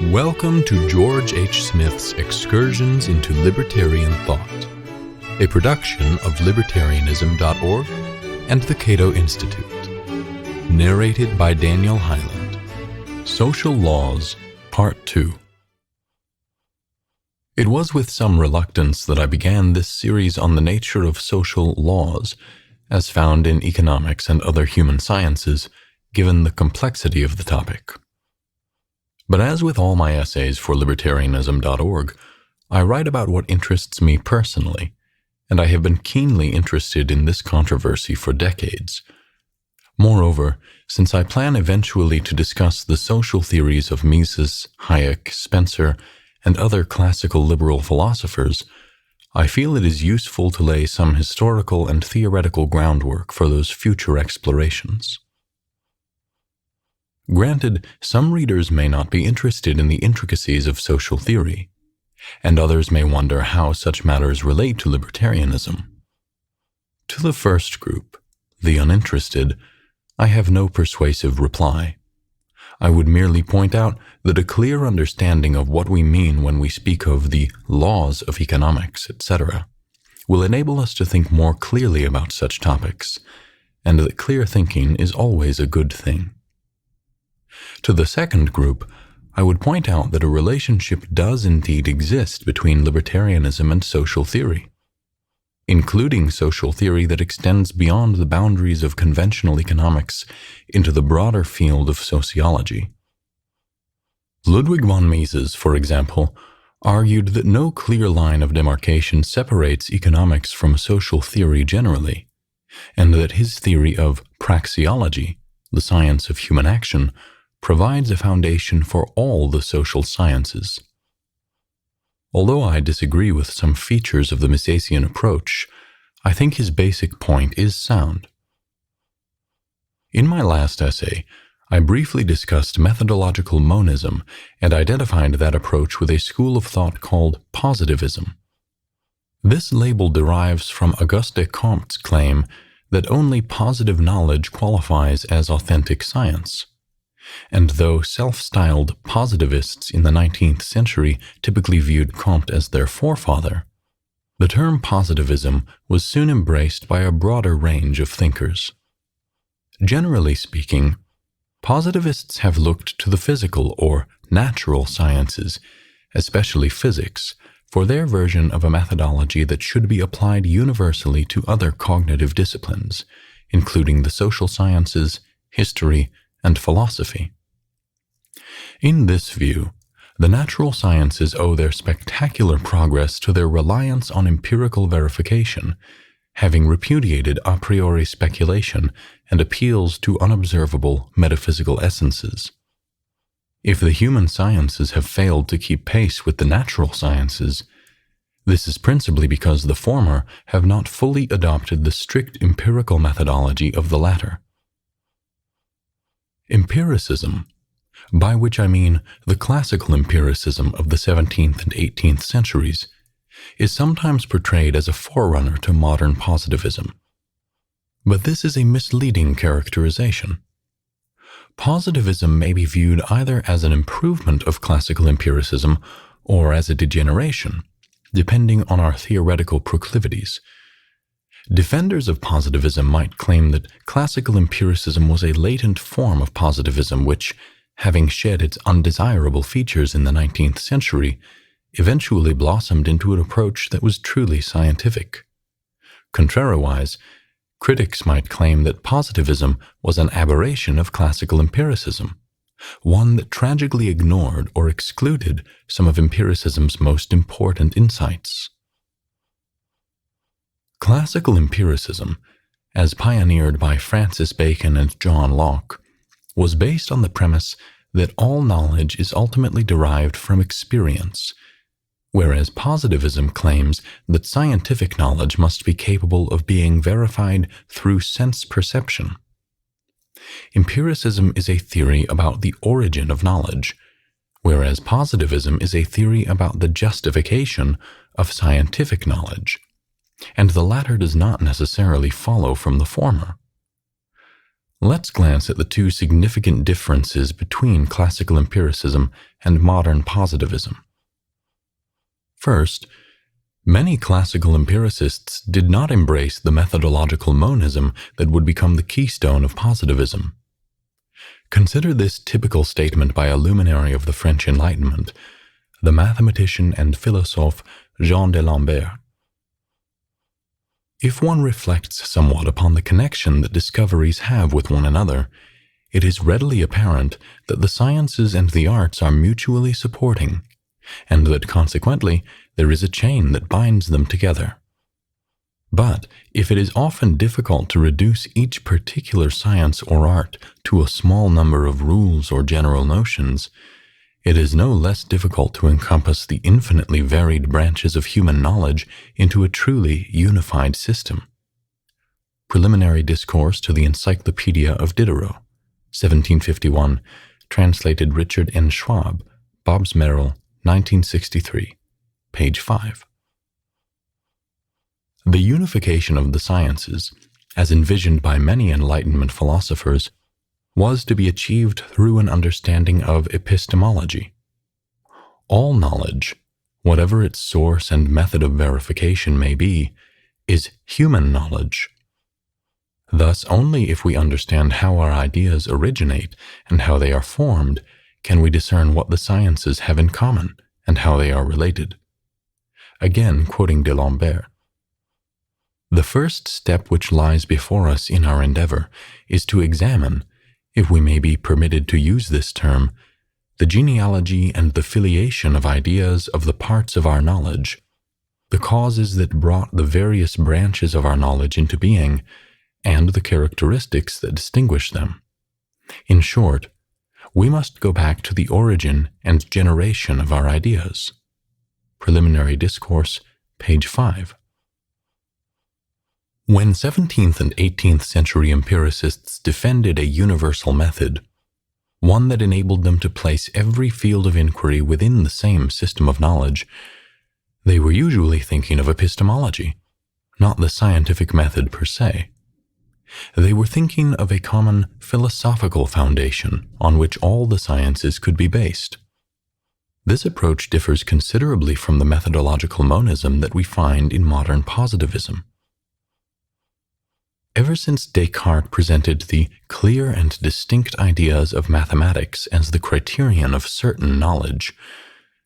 Welcome to George H. Smith's Excursions into Libertarian Thought, a production of libertarianism.org and the Cato Institute. Narrated by Daniel Hyland. Social Laws, Part 2. It was with some reluctance that I began this series on the nature of social laws, as found in economics and other human sciences, given the complexity of the topic. But as with all my essays for libertarianism.org, I write about what interests me personally, and I have been keenly interested in this controversy for decades. Moreover, since I plan eventually to discuss the social theories of Mises, Hayek, Spencer, and other classical liberal philosophers, I feel it is useful to lay some historical and theoretical groundwork for those future explorations. Granted, some readers may not be interested in the intricacies of social theory, and others may wonder how such matters relate to libertarianism. To the first group, the uninterested, I have no persuasive reply. I would merely point out that a clear understanding of what we mean when we speak of the laws of economics, etc., will enable us to think more clearly about such topics, and that clear thinking is always a good thing. To the second group, I would point out that a relationship does indeed exist between libertarianism and social theory, including social theory that extends beyond the boundaries of conventional economics into the broader field of sociology. Ludwig von Mises, for example, argued that no clear line of demarcation separates economics from social theory generally, and that his theory of praxeology, the science of human action, provides a foundation for all the social sciences. Although I disagree with some features of the Misesian approach, I think his basic point is sound. In my last essay, I briefly discussed methodological monism and identified that approach with a school of thought called positivism. This label derives from Auguste Comte's claim that only positive knowledge qualifies as authentic science. And though self-styled positivists in the 19th century typically viewed Comte as their forefather, the term positivism was soon embraced by a broader range of thinkers. Generally speaking, positivists have looked to the physical or natural sciences, especially physics, for their version of a methodology that should be applied universally to other cognitive disciplines, including the social sciences, history, and philosophy. In this view, the natural sciences owe their spectacular progress to their reliance on empirical verification, having repudiated a priori speculation and appeals to unobservable metaphysical essences. If the human sciences have failed to keep pace with the natural sciences, this is principally because the former have not fully adopted the strict empirical methodology of the latter. Empiricism, by which I mean the classical empiricism of the 17th and 18th centuries, is sometimes portrayed as a forerunner to modern positivism. But this is a misleading characterization. Positivism may be viewed either as an improvement of classical empiricism or as a degeneration, depending on our theoretical proclivities. Defenders of positivism might claim that classical empiricism was a latent form of positivism which, having shed its undesirable features in the 19th century, eventually blossomed into an approach that was truly scientific. Contrariwise, critics might claim that positivism was an aberration of classical empiricism, one that tragically ignored or excluded some of empiricism's most important insights. Classical empiricism, as pioneered by Francis Bacon and John Locke, was based on the premise that all knowledge is ultimately derived from experience, whereas positivism claims that scientific knowledge must be capable of being verified through sense perception. Empiricism is a theory about the origin of knowledge, whereas positivism is a theory about the justification of scientific knowledge, and the latter does not necessarily follow from the former. Let's glance at the two significant differences between classical empiricism and modern positivism. First, many classical empiricists did not embrace the methodological monism that would become the keystone of positivism. Consider this typical statement by a luminary of the French Enlightenment, the mathematician and philosophe Jean d'Alembert. If one reflects somewhat upon the connection that discoveries have with one another, it is readily apparent that the sciences and the arts are mutually supporting, and that consequently there is a chain that binds them together. But if it is often difficult to reduce each particular science or art to a small number of rules or general notions, it is no less difficult to encompass the infinitely varied branches of human knowledge into a truly unified system. Preliminary Discourse to the Encyclopedia of Diderot, 1751, translated Richard N. Schwab, Bobbs Merrill, 1963, page 5. The unification of the sciences, as envisioned by many Enlightenment philosophers, was to be achieved through an understanding of epistemology. All knowledge, whatever its source and method of verification may be, is human knowledge. Thus, only if we understand how our ideas originate and how they are formed can we discern what the sciences have in common and how they are related. Again, quoting d'Alembert, "The first step which lies before us in our endeavor is to examine, if we may be permitted to use this term, the genealogy and the filiation of ideas of the parts of our knowledge, the causes that brought the various branches of our knowledge into being, and the characteristics that distinguish them. In short, we must go back to the origin and generation of our ideas." Preliminary Discourse, page 5. When 17th and 18th century empiricists defended a universal method, one that enabled them to place every field of inquiry within the same system of knowledge, they were usually thinking of epistemology, not the scientific method per se. They were thinking of a common philosophical foundation on which all the sciences could be based. This approach differs considerably from the methodological monism that we find in modern positivism. Ever since Descartes presented the clear and distinct ideas of mathematics as the criterion of certain knowledge,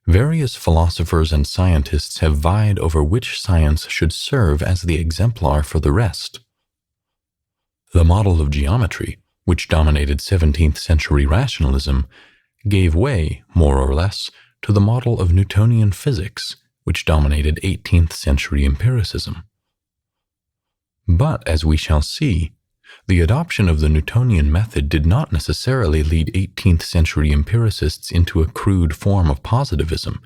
various philosophers and scientists have vied over which science should serve as the exemplar for the rest. The model of geometry, which dominated 17th century rationalism, gave way, more or less, to the model of Newtonian physics, which dominated 18th century empiricism. But, as we shall see, the adoption of the Newtonian method did not necessarily lead 18th century empiricists into a crude form of positivism,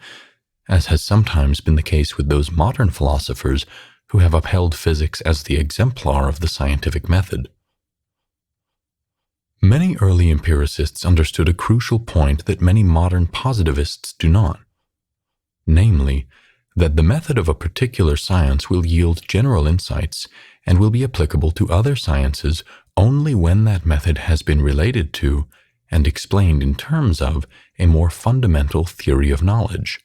as has sometimes been the case with those modern philosophers who have upheld physics as the exemplar of the scientific method. Many early empiricists understood a crucial point that many modern positivists do not, namely, that the method of a particular science will yield general insights and will be applicable to other sciences only when that method has been related to and explained in terms of a more fundamental theory of knowledge.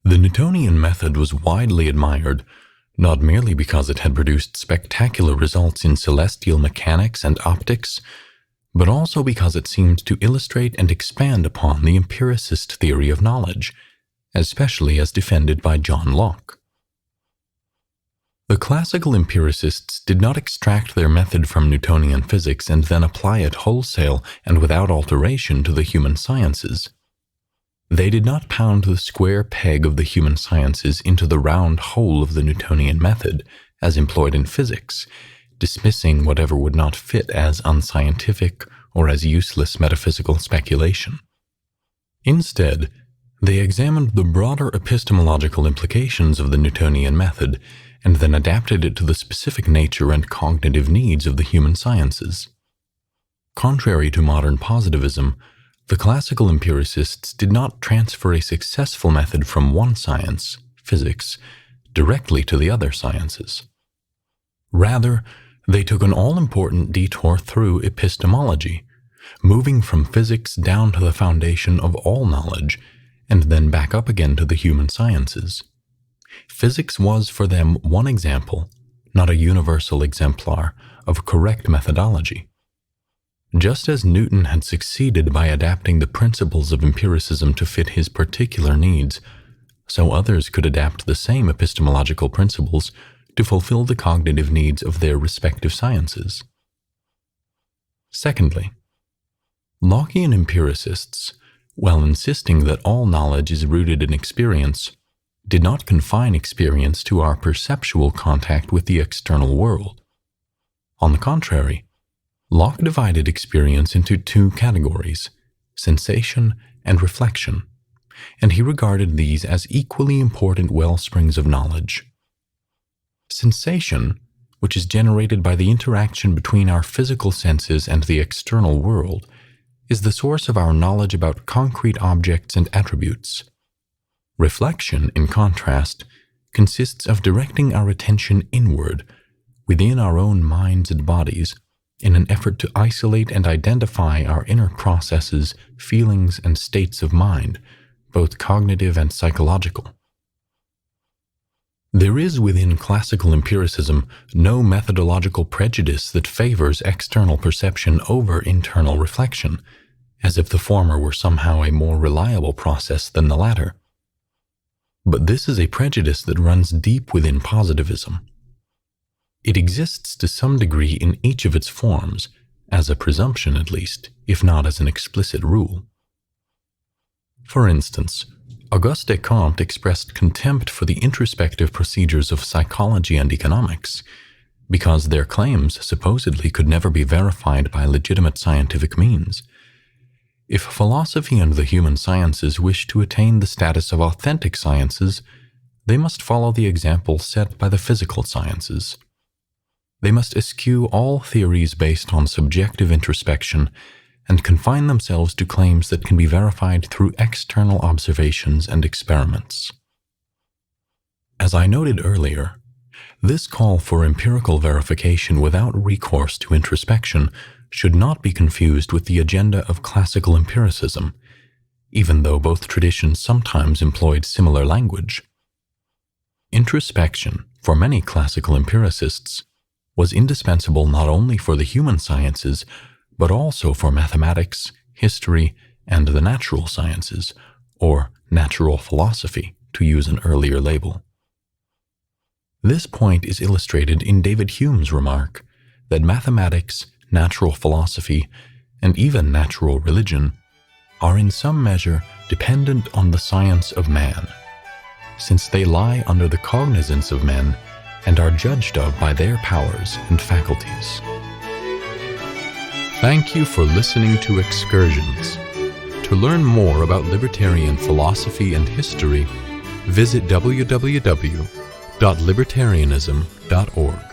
The Newtonian method was widely admired, not merely because it had produced spectacular results in celestial mechanics and optics, but also because it seemed to illustrate and expand upon the empiricist theory of knowledge, especially as defended by John Locke. The classical empiricists did not extract their method from Newtonian physics and then apply it wholesale and without alteration to the human sciences. They did not pound the square peg of the human sciences into the round hole of the Newtonian method, as employed in physics, dismissing whatever would not fit as unscientific or as useless metaphysical speculation. Instead, they examined the broader epistemological implications of the Newtonian method and then adapted it to the specific nature and cognitive needs of the human sciences. Contrary to modern positivism, the classical empiricists did not transfer a successful method from one science, physics, directly to the other sciences. Rather, They took an all-important detour through epistemology, moving from physics down to the foundation of all knowledge, and then back up again to the human sciences. Physics was for them one example, not a universal exemplar, of correct methodology. Just as Newton had succeeded by adapting the principles of empiricism to fit his particular needs, so others could adapt the same epistemological principles to fulfill the cognitive needs of their respective sciences. Secondly, Lockean empiricists, while insisting that all knowledge is rooted in experience, did not confine experience to our perceptual contact with the external world. On the contrary, Locke divided experience into two categories, sensation and reflection, and he regarded these as equally important wellsprings of knowledge. Sensation, which is generated by the interaction between our physical senses and the external world, is the source of our knowledge about concrete objects and attributes. Reflection, in contrast, consists of directing our attention inward, within our own minds and bodies, in an effort to isolate and identify our inner processes, feelings, and states of mind, both cognitive and psychological. There is within classical empiricism no methodological prejudice that favors external perception over internal reflection, as if the former were somehow a more reliable process than the latter. But this is a prejudice that runs deep within positivism. It exists to some degree in each of its forms, as a presumption at least, if not as an explicit rule. For instance, Auguste Comte expressed contempt for the introspective procedures of psychology and economics, because their claims supposedly could never be verified by legitimate scientific means. If philosophy and the human sciences wish to attain the status of authentic sciences, they must follow the example set by the physical sciences. They must eschew all theories based on subjective introspection and confine themselves to claims that can be verified through external observations and experiments. As I noted earlier, this call for empirical verification without recourse to introspection should not be confused with the agenda of classical empiricism, even though both traditions sometimes employed similar language. Introspection, for many classical empiricists, was indispensable not only for the human sciences, but also for mathematics, history, and the natural sciences, or natural philosophy, to use an earlier label. This point is illustrated in David Hume's remark that mathematics, natural philosophy, and even natural religion are in some measure dependent on the science of man, since they lie under the cognizance of men and are judged of by their powers and faculties. Thank you for listening to Excursions. To learn more about libertarian philosophy and history, visit www.libertarianism.org.